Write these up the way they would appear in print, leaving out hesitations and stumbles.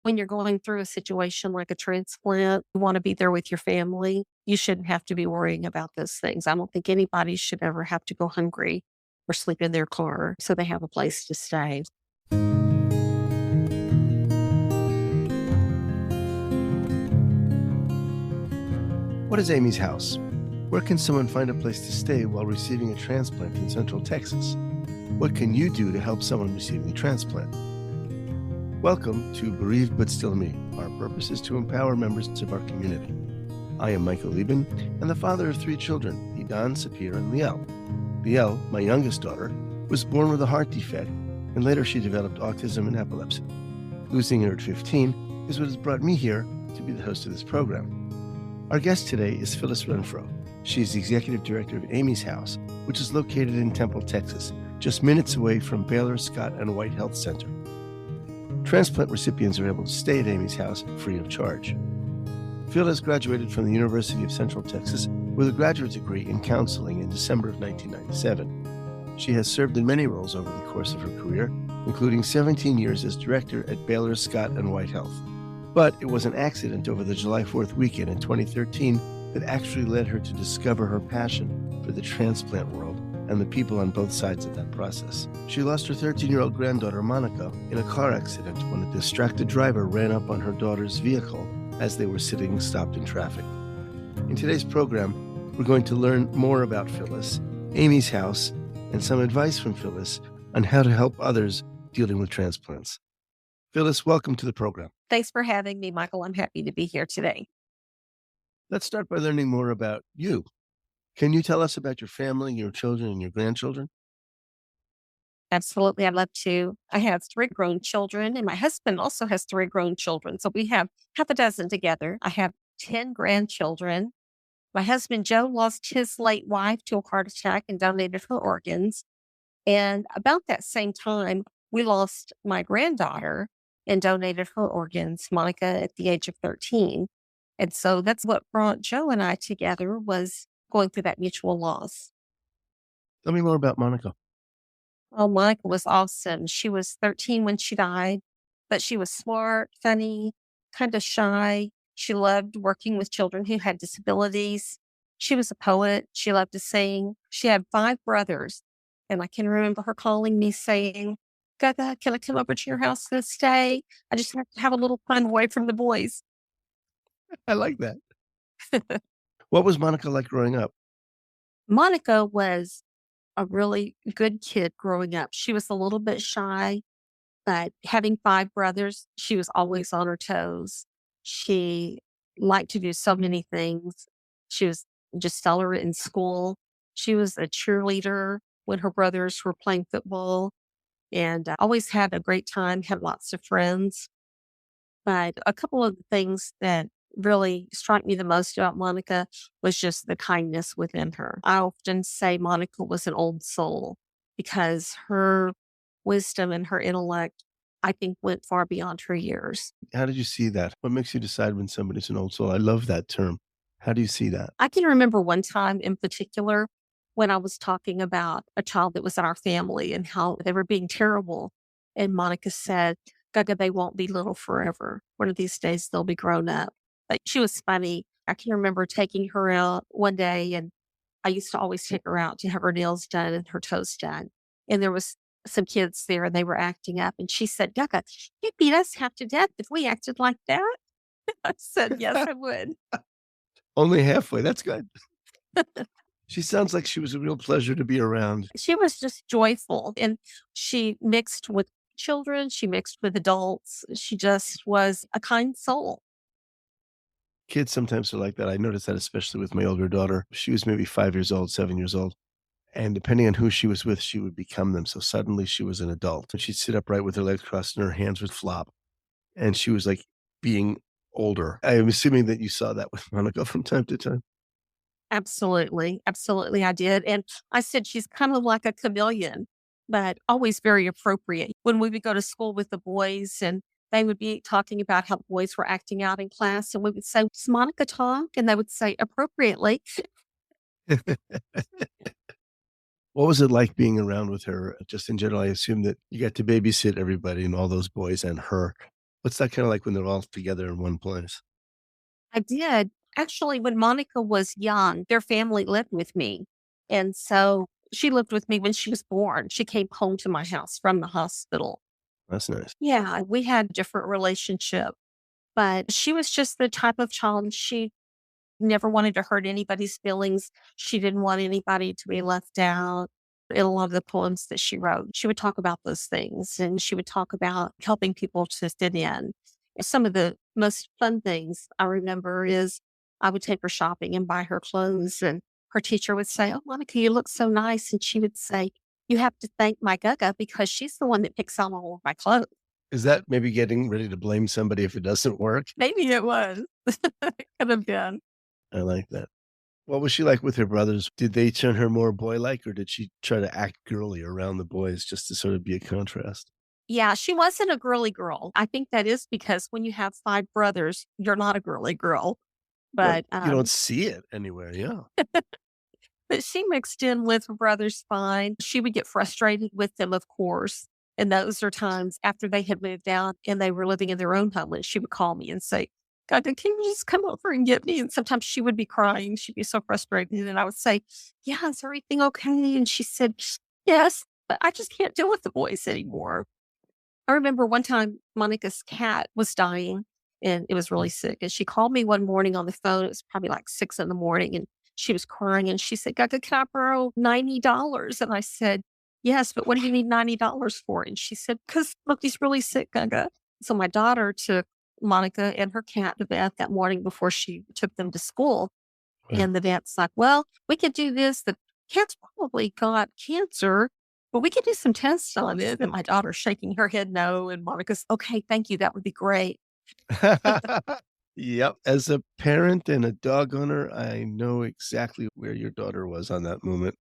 When you're going through a situation like a transplant, you want to be there with your family. You shouldn't have to be worrying about those things. I don't think anybody should ever have to go hungry or sleep in their car so they have a place to stay. What is Amy's house? Where can someone find a place to stay while receiving a transplant in Central Texas? What can you do to help someone receiving a transplant? Welcome to Bereaved But Still Me. Our purpose is to empower members of our community. I am Michael Lieben and the father of 3 children, Idan, Sapir, and Liel. Liel, my youngest daughter, was born with a heart defect, and later she developed autism and epilepsy. Losing her at 15 is what has brought me here to be the host of this program. Our guest today is Phyllis Renfrow. She is the executive director of Amy's House, which is located in Temple, Texas, just minutes away from Baylor, Scott, and White Health Center. Transplant recipients are able to stay at Amy's House free of charge. Phyllis graduated from the University of Central Texas with a graduate degree in counseling in December of 1997. She has served in many roles over the course of her career, including 17 years as director at Baylor, Scott, and White Health. But it was an accident over the July 4th weekend in 2013 that actually led her to discover her passion for the transplant world and the people on both sides of that process. She lost her 13-year-old granddaughter, Monika, in a car accident when a distracted driver ran up on her daughter's vehicle as they were sitting stopped in traffic. In today's program, we're going to learn more about Phyllis, Amy's House, and some advice from Phyllis on how to help others dealing with transplants. Phyllis, welcome to the program. Thanks for having me, Michael. I'm happy to be here today. Let's start by learning more about you. Can you tell us about your family, your children, and your grandchildren? Absolutely. I'd love to. I have 3 grown children, and my husband also has 3 grown children. So we have half a dozen together. I have 10 grandchildren. My husband, Joe, lost his late wife to a heart attack and donated her organs. And about that same time, we lost my granddaughter and donated her organs, Monika, at the age of 13. And so that's what brought Joe and I together, was going through that mutual loss. Tell me more about Monika. Oh, Monika was awesome. She was 13 when she died, but she was smart, funny, kind of shy. She loved working with children who had disabilities. She was a poet. She loved to sing. She had 5 brothers. And I can remember her calling me saying, Gaga, can I come over to your house and stay? I just have to have a little fun away from the boys. I like that. What was Monika like growing up? Monika was a really good kid growing up. She was a little bit shy, but having 5 brothers, she was always on her toes. She liked to do so many things. She was just stellar in school. She was a cheerleader when her brothers were playing football, and always had a great time, had lots of friends. But a couple of the things that really struck me the most about Monika was just the kindness within her. I often say Monika was an old soul because her wisdom and her intellect, I think, went far beyond her years. How did you see that? What makes you decide when somebody's an old soul? I love that term. How do you see that? I can remember one time in particular when I was talking about a child that was in our family and how they were being terrible. And Monika said, Gaga, they won't be little forever. One of these days they'll be grown up. Like, she was funny. I can remember taking her out one day, and I used to always take her out to have her nails done and her toes done. And there was some kids there and they were acting up. And she said, Gaga, you'd beat us half to death if we acted like that. I said, yes, I would. Only halfway. That's good. She sounds like she was a real pleasure to be around. She was just joyful, and she mixed with children. She mixed with adults. She just was a kind soul. Kids sometimes are like that. I noticed that especially with my older daughter. She was maybe 5 years old, 7 years old. And depending on who she was with, she would become them. So suddenly she was an adult. And she'd sit upright with her legs crossed and her hands would flop. And she was like being older. I'm assuming that you saw that with Monika from time to time. Absolutely. Absolutely, I did. And I said she's kind of like a chameleon, but always very appropriate. When we would go to school with the boys and they would be talking about how the boys were acting out in class, and we would say, does Monika talk? And they would say, appropriately. What was it like being around with her? Just in general, I assume that you got to babysit everybody and all those boys and her. What's that kinda like when they're all together in one place? I did. Actually, when Monica was young, their family lived with me. And so she lived with me when she was born. She came home to my house from the hospital. That's nice. Yeah, we had a different relationship, but she was just the type of child she never wanted to hurt anybody's feelings. She didn't want anybody to be left out. In a lot of the poems that she wrote, she would talk about those things and she would talk about helping people to fit in. Some of the most fun things I remember is I would take her shopping and buy her clothes, and her teacher would say, "Oh, Monica, you look so nice." And she would say, "You have to thank my Gaga because she's the one that picks out all of my clothes." Is that maybe getting ready to blame somebody if it doesn't work? Maybe it was. It could have been. I like that. What was she like with her brothers? Did they turn her more boy-like, or did she try to act girly around the boys just to sort of be a contrast? Yeah, she wasn't a girly girl. I think that is because when you have 5 brothers, you're not a girly girl, Well, but, you don't see it anywhere, yeah. but she mixed in with her brothers fine. She would get frustrated with them, of course, and those are times after they had moved out and they were living in their own home, and she would call me and say, "Gaga, can you just come over and get me?" And sometimes she would be crying. She'd be so frustrated, and I would say, "Yeah, is everything okay?" And she said, "Yes, but I just can't deal with the boys anymore." I remember one time Monica's cat was dying and it was really Mm. sick. And she called me one morning on the phone. It was probably like 6 in the morning. And she was crying and she said, "Gaga, can I borrow $90?" And I said, "Yes, but what do you need $90 for?" And she said, "Because look, he's really sick, Gaga." So my daughter took Monica and her cat to vet that morning before she took them to school. Right. And the vet's like, "Well, we could do this. The cat's probably got cancer, but we could do some tests on it." And my daughter's shaking her head no. And Monica's, "Okay, thank you. That would be great." Yep. As a parent and a dog owner, I know exactly where your daughter was on that moment.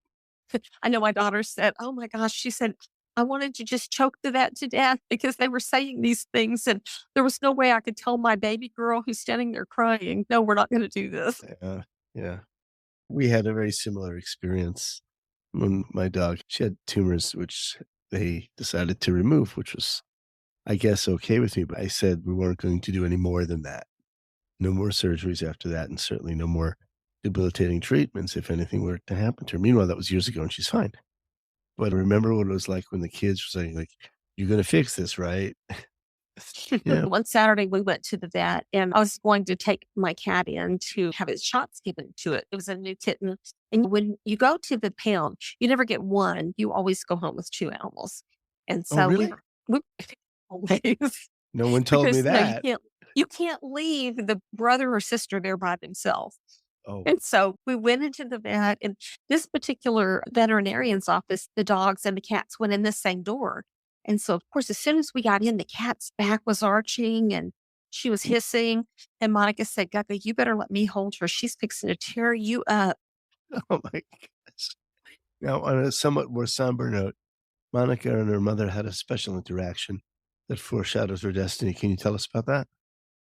I know my daughter said, "Oh my gosh," she said, "I wanted to just choke the vet to death because they were saying these things. And there was no way I could tell my baby girl who's standing there crying, no, we're not going to do this." Yeah, yeah. We had a very similar experience when my dog she had tumors, which they decided to remove, which was, I guess, okay with me, but I said we weren't going to do any more than that. No more surgeries after that, and certainly no more debilitating treatments if anything were to happen to her. Meanwhile, that was years ago, and she's fine. But I remember what it was like when the kids were saying, like, "You're gonna fix this, right?" Yeah. One Saturday, we went to the vet and I was going to take my cat in to have its shots given to it. It was a new kitten. And when you go to the pound, you never get one. You always go home with 2 animals. And "Oh, so really? we always No one told me because no, that." you can't leave the brother or sister there by themselves. Oh, And so we went into the vet, and this particular veterinarian's office, the dogs and the cats went in the same door. And so, of course, as soon as we got in, the cat's back was arching and she was hissing. And Monica said, "Gaga, you better let me hold her. She's fixing to tear you up." oh my goodness. Now, on a somewhat more somber note, Monica and her mother had a special interaction that foreshadows her destiny. Can you tell us about that?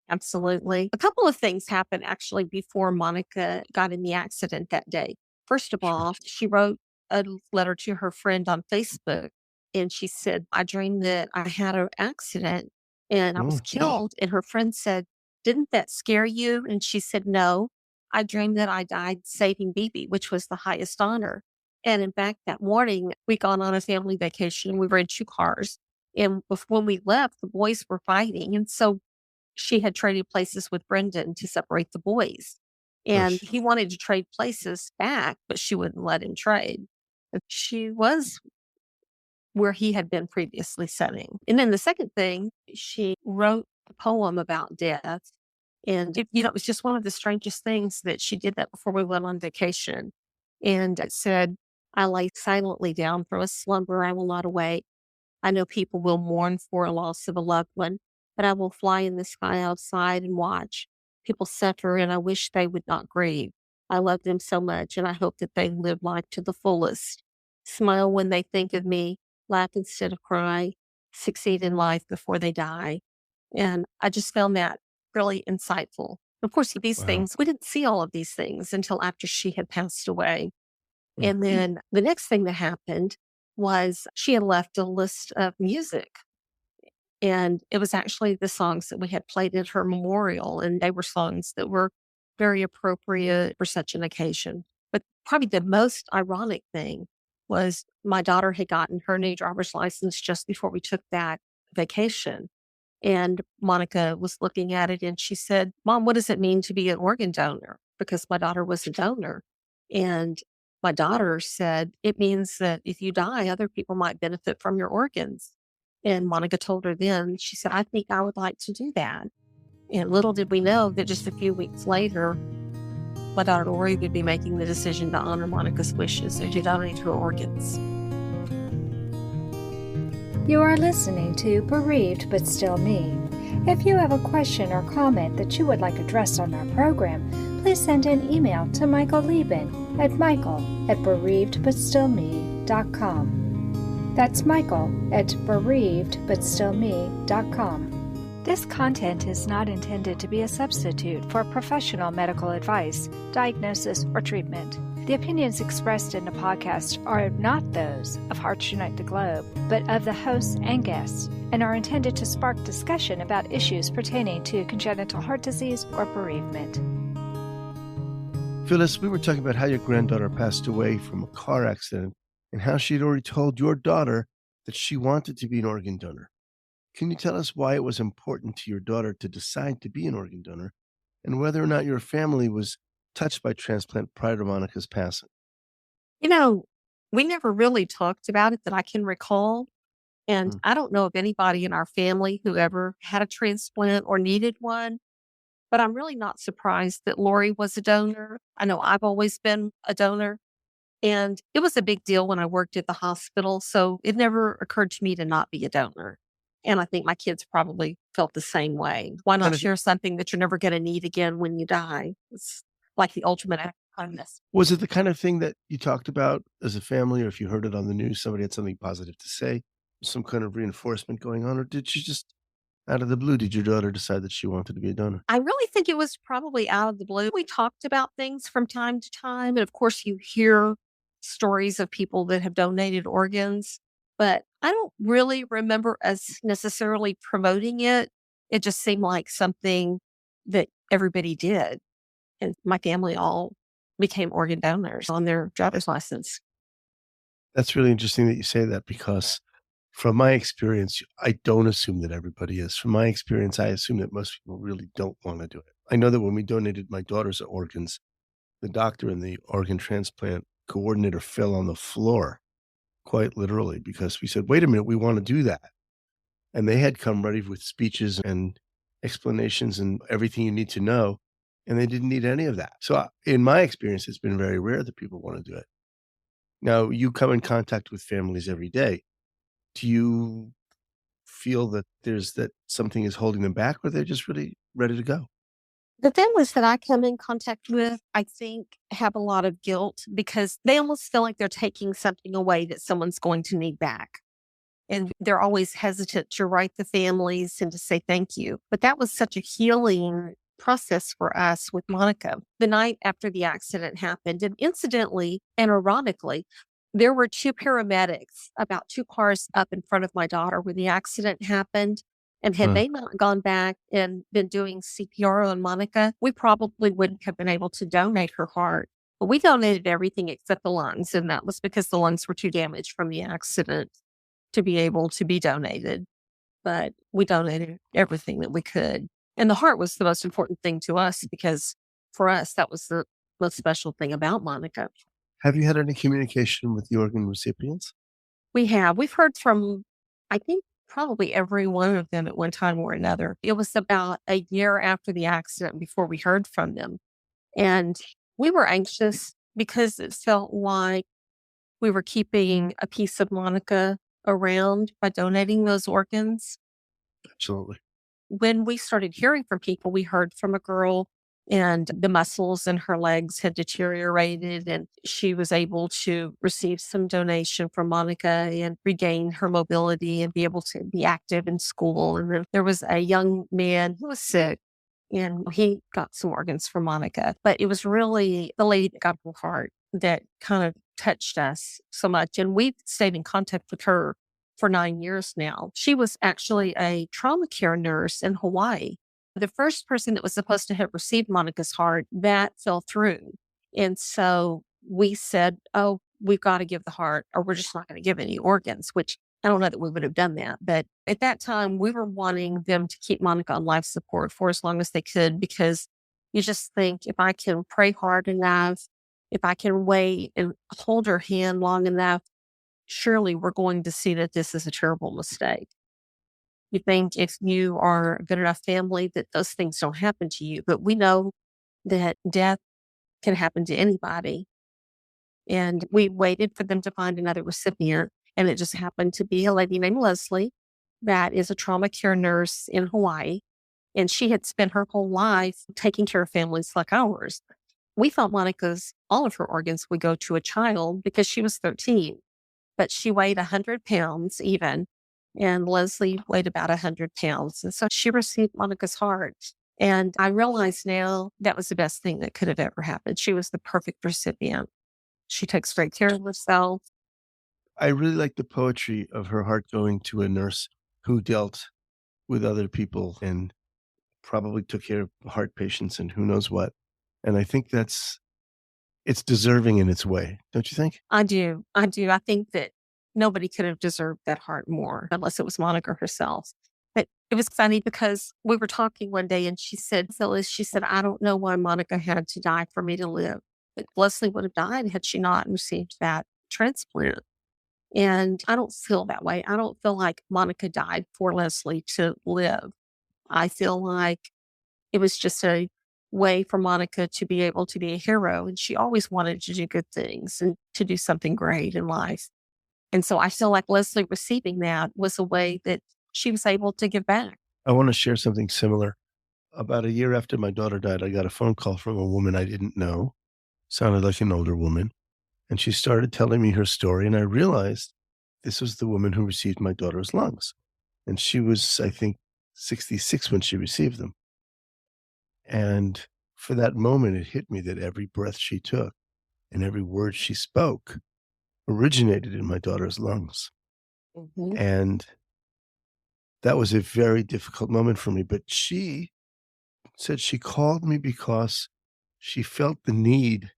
Absolutely. A couple of things happened actually before Monica got in the accident that day. First of Sure. all, she wrote a letter to her friend on Facebook and she said, "I dreamed that I had an accident and I was Oh, killed." And her friend said, "Didn't that scare you?" And she said, "No, I dreamed that I died saving Bibi, which was the highest honor." And in fact, that morning we gone on a family vacation. We were in 2 cars. And when we left, the boys were fighting. And so she had traded places with Brendan to separate the boys. And gosh. he wanted to trade places back, but she wouldn't let him trade. And she was where he had been previously setting. And then the second thing, she wrote a poem about death. And it was just one of the strangest things that she did that before we went on vacation. And it said, "I lay silently down from a slumber I will not awake. I know people will mourn for a loss of a loved one, but I will fly in the sky outside and watch. People suffer, and I wish they would not grieve. I love them so much, and I hope that they live life to the fullest. Smile when they think of me, laugh instead of cry, succeed in life before they die." And I just found that really insightful. Of course, these Wow. things, we didn't see all of these things until after she had passed away. Mm. And then the next thing that happened was she had left a list of music. And it was actually the songs that we had played at her memorial, and they were songs that were very appropriate for such an occasion. But probably the most ironic thing was my daughter had gotten her new driver's license just before we took that vacation. And Monica was looking at it and she said, Mom, what does it mean to be an organ donor? Because my daughter was a donor. And my daughter said, it means that if you die, other people might benefit from your organs. And Monica told her then, she said, I think I would like to do that. And little did we know that just a few weeks later, my daughter Lori would be making the decision to honor Monica's wishes and to donate her organs. You are listening to Bereaved But Still Me. If you have a question or comment that you would like addressed on our program, please send an email to Michael Lieben at michael@bereavedbutstillme.com. That's michael@bereavedbutstillme.com. This content is not intended to be a substitute for professional medical advice, diagnosis, or treatment. The opinions expressed in the podcast are not those of Hearts Unite the Globe, but of the hosts and guests, and are intended to spark discussion about issues pertaining to congenital heart disease or bereavement. Phyllis, we were talking about how your granddaughter passed away from a car accident and how she'd already told your daughter that she wanted to be an organ donor. Can you tell us why it was important to your daughter to decide to be an organ donor and whether or not your family was touched by transplant prior to Monica's passing? You know, we never really talked about it that I can recall. And Mm. I don't know of anybody in our family who ever had a transplant or needed one, but I'm really not surprised that Lori was a donor. I know I've always been a donor. And it was a big deal when I worked at the hospital. So it never occurred to me to not be a donor. And I think my kids probably felt the same way. Why Kind not of share something that you're never going to need again when you die? It's like the ultimate act of kindness. Was it the kind of thing that you talked about as a family, or if you heard it on the news, somebody had something positive to say, some kind of reinforcement going on, or did she just out of the blue, did your daughter decide that she wanted to be a donor? I really think it was probably out of the blue. We talked about things from time to time. And of course, you hear stories of people that have donated organs, but I don't really remember us necessarily promoting it. It just seemed like something that everybody did. And my family all became organ donors on their driver's license. That's really interesting that you say that because from my experience, I don't assume that everybody is. From my experience, I assume that most people really don't want to do it. I know that when we donated my daughter's organs, the doctor and the organ transplant coordinator fell on the floor, quite literally, because we said, wait a minute, we want to do that. And they had come ready with speeches and explanations and everything you need to know. And they didn't need any of that. So, in my experience, it's been very rare that people want to do it. Now, you come in contact with families every day. Do you feel that there's that something is holding them back, or they're just really ready to go? The families that I come in contact with, I think, have a lot of guilt because they almost feel like they're taking something away that someone's going to need back. And they're always hesitant to write the families and to say thank you. But that was such a healing process for us with Monica. The night after the accident happened, and incidentally and ironically, there were two paramedics about two cars up in front of my daughter when the accident happened. And had Huh. they not gone back and been doing CPR on Monica, we probably wouldn't have been able to donate her heart. But we donated everything except the lungs. And that was because the lungs were too damaged from the accident to be able to be donated, but we donated everything that we could. And the heart was the most important thing to us because for us, that was the most special thing about Monica. Have you had any communication with the organ recipients? We've heard from, I think, probably every one of them at one time or another. It was about a year after the accident before we heard from them. And we were anxious because it felt like we were keeping a piece of Monica around by donating those organs. Absolutely. When we started hearing from people, we heard from a girl and the muscles in her legs had deteriorated and she was able to receive some donation from Monica and regain her mobility and be able to be active in school. And then there was a young man who was sick and he got some organs from Monica. But it was really the lady that got her heart that kind of touched us so much. And we've stayed in contact with her for 9 years now. She was actually a trauma care nurse in Hawaii. The first person that was supposed to have received Monika's heart, that fell through. And so we said, oh, we've got to give the heart or we're just not going to give any organs, which I don't know that we would have done that. But at that time, we were wanting them to keep Monika on life support for as long as they could, because you just think, if I can pray hard enough, if I can wait and hold her hand long enough, surely we're going to see that this is a terrible mistake. You think if you are a good enough family that those things don't happen to you, but we know that death can happen to anybody. And we waited for them to find another recipient, and it just happened to be a lady named Leslie that is a trauma care nurse in Hawaii. And she had spent her whole life taking care of families like ours. We thought Monika's, all of her organs would go to a child because she was 13, but she weighed 100 pounds even, and Leslie weighed about 100 pounds. And so she received Monika's heart. And I realize now that was the best thing that could have ever happened. She was the perfect recipient. She takes great care of herself. I really like the poetry of her heart going to a nurse who dealt with other people and probably took care of heart patients and who knows what. And I think it's deserving in its way, don't you think? I do. I do. I think that nobody could have deserved that heart more unless it was Monika herself. But it was funny because we were talking one day and she said, Phyllis, she said, I don't know why Monika had to die for me to live. But Leslie would have died had she not received that transplant. And I don't feel that way. I don't feel like Monika died for Leslie to live. I feel like it was just a way for Monika to be able to be a hero. And she always wanted to do good things and to do something great in life. And so I feel like Leslie receiving that was a way that she was able to give back. I want to share something similar. About a year after my daughter died, I got a phone call from a woman I didn't know. Sounded like an older woman. And she started telling me her story. And I realized this was the woman who received my daughter's lungs. And she was, I think, 66 when she received them. And for that moment, it hit me that every breath she took and every word she spoke originated in my daughter's lungs. Mm-hmm. And that was a very difficult moment for me. But she said she called me because she felt the need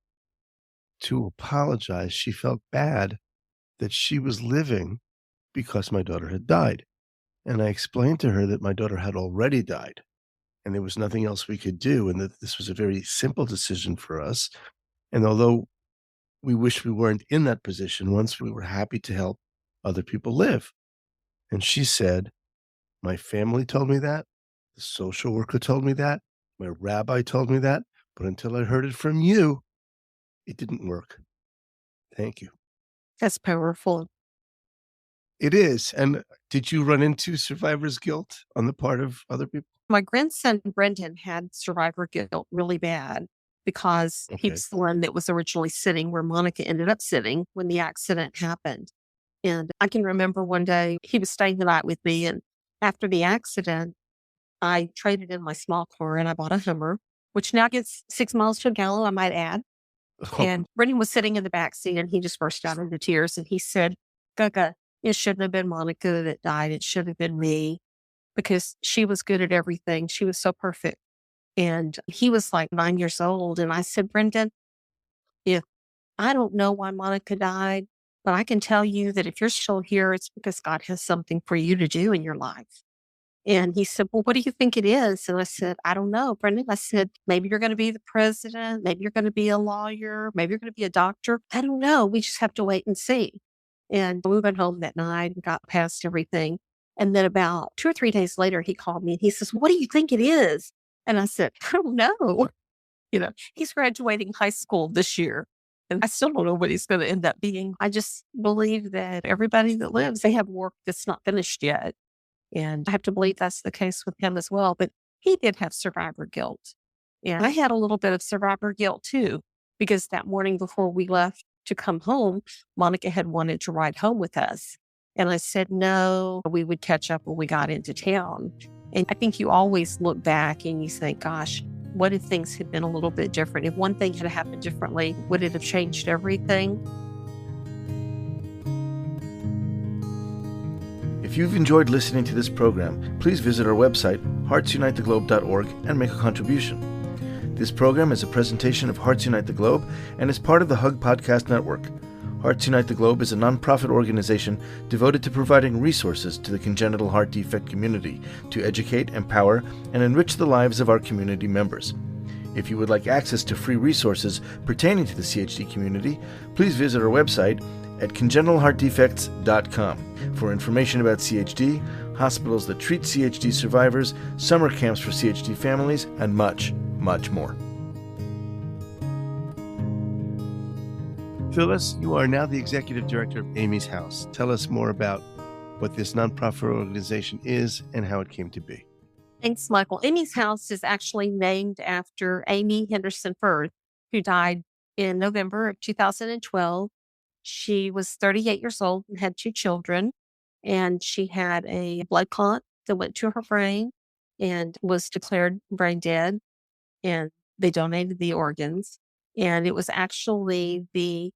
to apologize. She felt bad that she was living because my daughter had died. And I explained to her that my daughter had already died and there was nothing else we could do, and that this was a very simple decision for us. And although we wish we weren't in that position, once we were happy to help other people live. And she said, my family told me that, the social worker told me that, my rabbi told me that, but until I heard it from you, it didn't work. Thank you. That's powerful. It is. And did you run into survivor's guilt on the part of other people? My grandson, Brendan, had survivor guilt really bad because he Okay. was the one that was originally sitting where Monika ended up sitting when the accident happened. And I can remember one day he was staying the night with me. And after the accident, I traded in my small car and I bought a Hummer, which now gets 6 miles to a gallon, I might add. Oh, And Brendan was sitting in the back seat and he just burst out into tears. And he said, Gaga, it shouldn't have been Monika that died. It should have been me, because she was good at everything. She was so perfect. And he was like 9 years old. And I said, Brendan, if I don't know why Monika died, but I can tell you that if you're still here, it's because God has something for you to do in your life. And he said, well, what do you think it is? And I said, I don't know, Brendan. I said, maybe you're going to be the president. Maybe you're going to be a lawyer. Maybe you're going to be a doctor. I don't know. We just have to wait and see. And we went home that night and got past everything. And then about 2 or 3 days later, he called me and he says, what do you think it is? And I said, I don't know. He's graduating high school this year. And I still don't know what he's going to end up being. I just believe that everybody that lives, they have work that's not finished yet. And I have to believe that's the case with him as well. But he did have survivor guilt. And I had a little bit of survivor guilt too, because that morning before we left to come home, Monika had wanted to ride home with us. And I said, no, we would catch up when we got into town. And I think you always look back and you think, gosh, what if things had been a little bit different? If one thing had happened differently, would it have changed everything? If you've enjoyed listening to this program, please visit our website, heartsunitetheglobe.org, and make a contribution. This program is a presentation of Hearts Unite the Globe and is part of the Hug Podcast Network. Hearts Unite the Globe is a nonprofit organization devoted to providing resources to the congenital heart defect community to educate, empower, and enrich the lives of our community members. If you would like access to free resources pertaining to the CHD community, please visit our website at congenitalheartdefects.com for information about CHD, hospitals that treat CHD survivors, summer camps for CHD families, and much, much more. Phyllis, you are now the executive director of Amy's House. Tell us more about what this nonprofit organization is and how it came to be. Thanks, Michael. Amy's House is actually named after Amy Henderson Firth, who died in November of 2012. She was 38 years old and had 2 children, and she had a blood clot that went to her brain and was declared brain dead, and they donated the organs. And it was actually the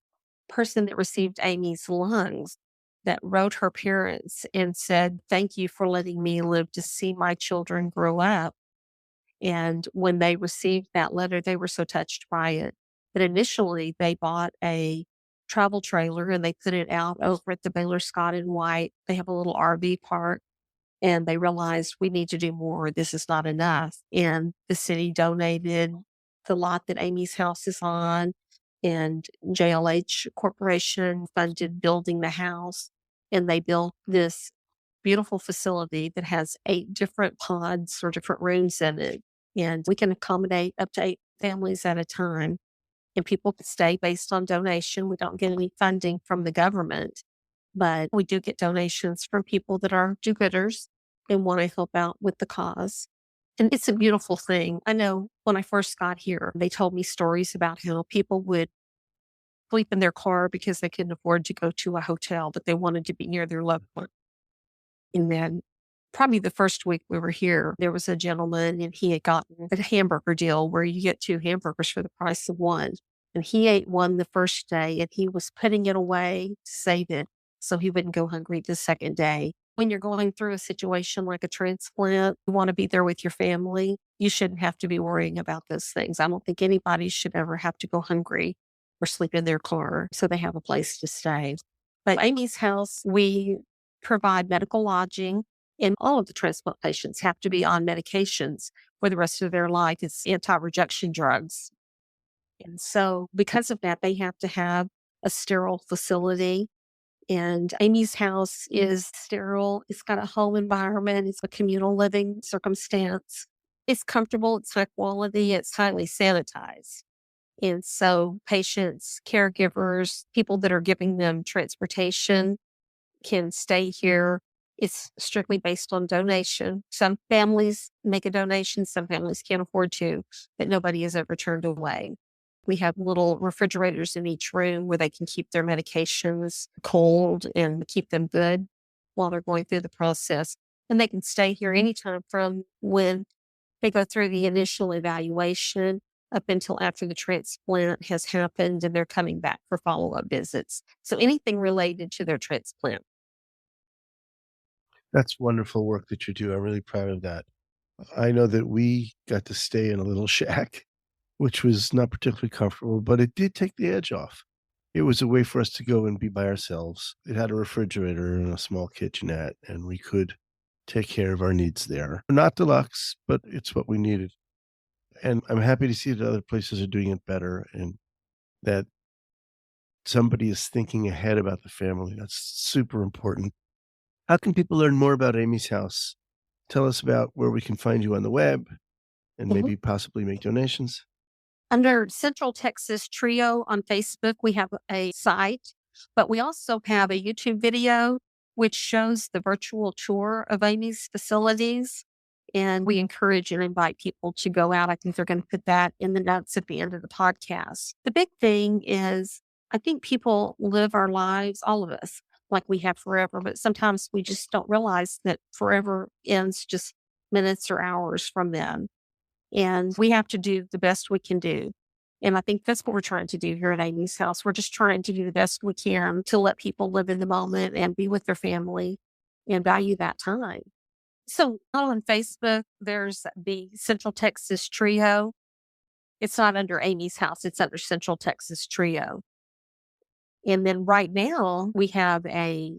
person that received Amy's lungs that wrote her parents and said, "Thank you for letting me live to see my children grow up." And when they received that letter, they were so touched by it that initially they bought a travel trailer and they put it out over at the Baylor Scott and White. They have a little RV park, and they realized we need to do more. This is not enough. And the city donated the lot that Amy's House is on, and JLH Corporation funded building the house. And they built this beautiful facility that has 8 different pods or different rooms in it. And we can accommodate up to 8 families at a time. And people can stay based on donation. We don't get any funding from the government, but we do get donations from people that are do-gooders and want to help out with the cause. And it's a beautiful thing. I know when I first got here, they told me stories about how people would sleep in their car because they couldn't afford to go to a hotel, but they wanted to be near their loved one. And then probably the first week we were here, there was a gentleman and he had gotten a hamburger deal where you get 2 hamburgers for the price of one. And he ate one the first day and he was putting it away to save it so he wouldn't go hungry the second day. When you're going through a situation like a transplant, you want to be there with your family. You shouldn't have to be worrying about those things. I don't think anybody should ever have to go hungry or sleep in their car so they have a place to stay. But Amy's House, we provide medical lodging, and all of the transplant patients have to be on medications for the rest of their life. It's anti-rejection drugs. And so because of that, they have to have a sterile facility. And Amy's House is sterile. It's got a home environment. It's a communal living circumstance. It's comfortable. It's high quality. It's highly sanitized. And so patients, caregivers, people that are giving them transportation can stay here. It's strictly based on donation. Some families make a donation. Some families can't afford to, but nobody is ever turned away. We have little refrigerators in each room where they can keep their medications cold and keep them good while they're going through the process. And they can stay here anytime from when they go through the initial evaluation up until after the transplant has happened and they're coming back for follow-up visits. So anything related to their transplant. That's wonderful work that you do. I'm really proud of that. I know that we got to stay in a little shack, which was not particularly comfortable, but it did take the edge off. It was a way for us to go and be by ourselves. It had a refrigerator and a small kitchenette, and we could take care of our needs there. Not deluxe, but it's what we needed. And I'm happy to see that other places are doing it better and that somebody is thinking ahead about the family. That's super important. How can people learn more about Amy's House? Tell us about where we can find you on the web and maybe possibly make donations. Under Central Texas Trio on Facebook, we have a site, but we also have a YouTube video which shows the virtual tour of Amy's facilities. And we encourage and invite people to go out. I think they're going to put that in the notes at the end of the podcast. The big thing is, I think people live our lives, all of us, like we have forever, but sometimes we just don't realize that forever ends just minutes or hours from then. And we have to do the best we can do. And I think that's what we're trying to do here at Amy's House. We're just trying to do the best we can to let people live in the moment and be with their family and value that time. So on Facebook, there's the Central Texas Trio. It's not under Amy's House, it's under Central Texas Trio. And then right now, we have a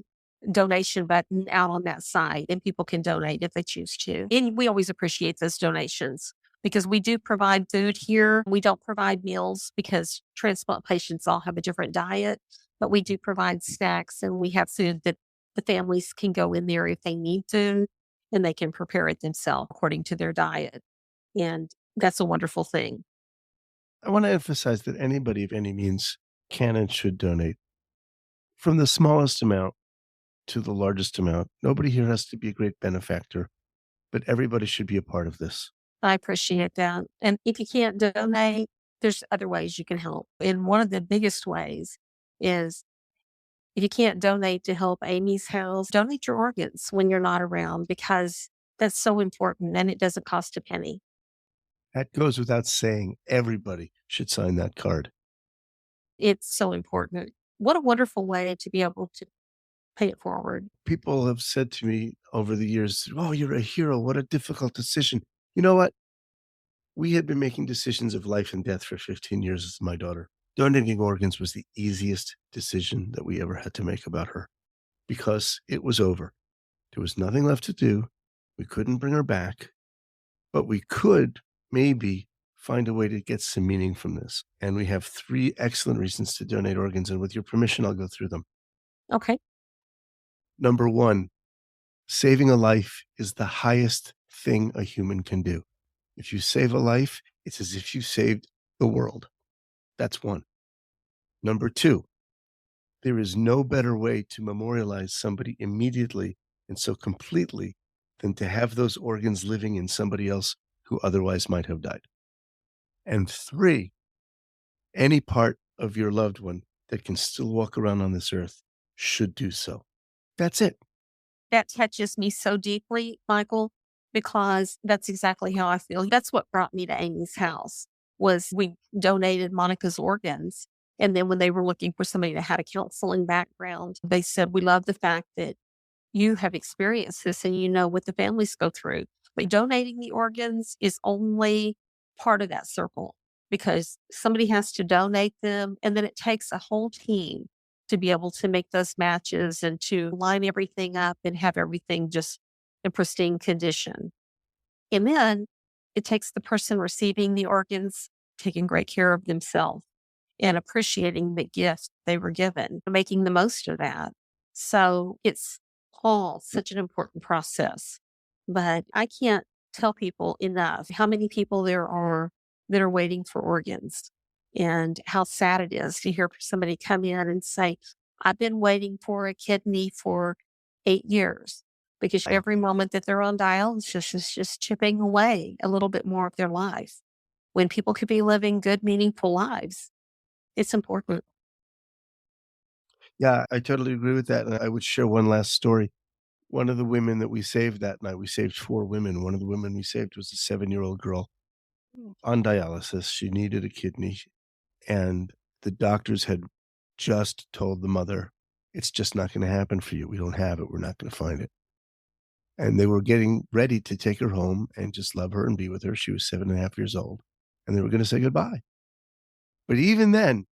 donation button out on that site, and people can donate if they choose to. And we always appreciate those donations because we do provide food here. We don't provide meals because transplant patients all have a different diet, but we do provide snacks and we have food that the families can go in there if they need to, and they can prepare it themselves according to their diet. And that's a wonderful thing. I want to emphasize that anybody of any means can and should donate. From the smallest amount to the largest amount, nobody here has to be a great benefactor, but everybody should be a part of this. I appreciate that. And if you can't donate, there's other ways you can help. And one of the biggest ways is if you can't donate to help Amy's House, donate your organs when you're not around because that's so important and it doesn't cost a penny. That goes without saying. Everybody should sign that card. It's so important. What a wonderful way to be able to pay it forward. People have said to me over the years, "Oh, you're a hero. What a difficult decision." You know what? We had been making decisions of life and death for 15 years with my daughter. Donating organs was the easiest decision that we ever had to make about her because it was over. There was nothing left to do. We couldn't bring her back, but we could maybe find a way to get some meaning from this. And we have 3 excellent reasons to donate organs. And with your permission, I'll go through them. Okay. Number 1, saving a life is the highest thing a human can do. If you save a life, it's as if you saved the world. That's 1. Number 2, there is no better way to memorialize somebody immediately and so completely than to have those organs living in somebody else who otherwise might have died. And 3, any part of your loved one that can still walk around on this earth should do so. That's it. That touches me so deeply, Michael, because that's exactly how I feel. That's what brought me to Amy's House was we donated Monika's organs. And then when they were looking for somebody that had a counseling background, they said, we love the fact that you have experienced this and you know what the families go through. But donating the organs is only part of that circle because somebody has to donate them. And then it takes a whole team to be able to make those matches and to line everything up and have everything just in pristine condition. And then it takes the person receiving the organs taking great care of themselves and appreciating the gift they were given, making the most of that. So it's all such an important process. But I can't tell people enough how many people there are that are waiting for organs and how sad it is to hear somebody come in and say, I've been waiting for a kidney for 8 years because every moment that they're on dialysis is just chipping away a little bit more of their life when people could be living good, meaningful lives. It's important. Yeah, I totally agree with that. And I would share one last story. One of the women that we saved that night, we saved 4 women. One of the women we saved was a 7-year-old girl on dialysis. She needed a kidney. And the doctors had just told the mother, it's just not going to happen for you. We don't have it. We're not going to find it. And they were getting ready to take her home and just love her and be with her. She was 7.5 years old. And they were going to say goodbye. But even then,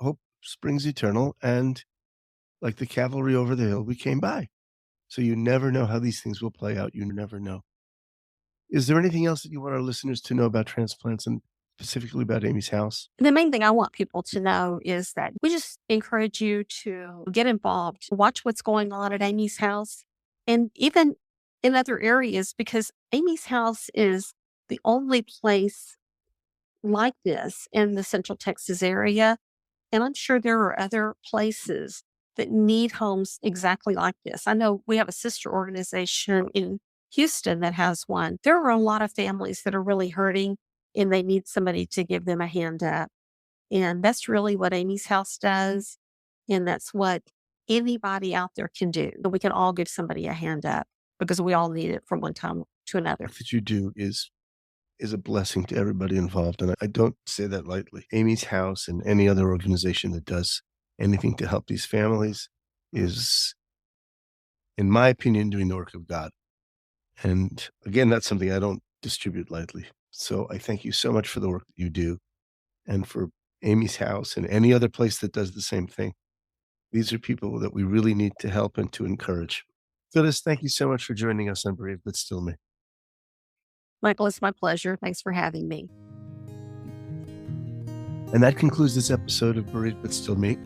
hope springs eternal. And like the cavalry over the hill, we came by. So you never know how these things will play out. You never know. Is there anything else that you want our listeners to know about transplants and specifically about Amy's House? The main thing I want people to know is that we just encourage you to get involved, watch what's going on at Amy's House, and even in other areas, because Amy's House is the only place like this in the Central Texas area. And I'm sure there are other places that need homes exactly like this. I know we have a sister organization in Houston that has one. There are a lot of families that are really hurting and they need somebody to give them a hand up. And that's really what Amy's House does. And that's what anybody out there can do. We can all give somebody a hand up because we all need it from one time to another. What that you do is a blessing to everybody involved. And I don't say that lightly. Amy's House and any other organization that does anything to help these families is in my opinion, doing the work of God. And again, that's something I don't distribute lightly. So I thank you so much for the work that you do and for Amy's house and any other place that does the same thing. These are people that we really need to help and to encourage. Phyllis, thank you so much for joining us on Brave But Still Me. Michael, it's my pleasure. Thanks for having me. And that concludes this episode of Brave But Still Me.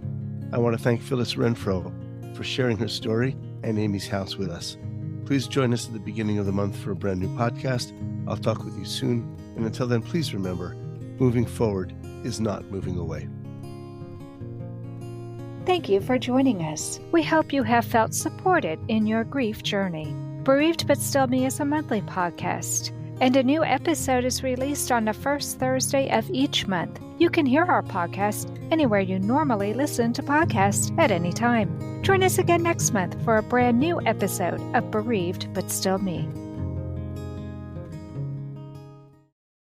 I want to thank Phyllis Renfrow for sharing her story and Amy's house with us. Please join us at the beginning of the month for a brand new podcast. I'll talk with you soon. And until then, please remember, moving forward is not moving away. Thank you for joining us. We hope you have felt supported in your grief journey. Bereaved But Still Me is a monthly podcast, and a new episode is released on the first Thursday of each month. You can hear our podcast anywhere you normally listen to podcasts at any time. Join us again next month for a brand new episode of Bereaved But Still Me.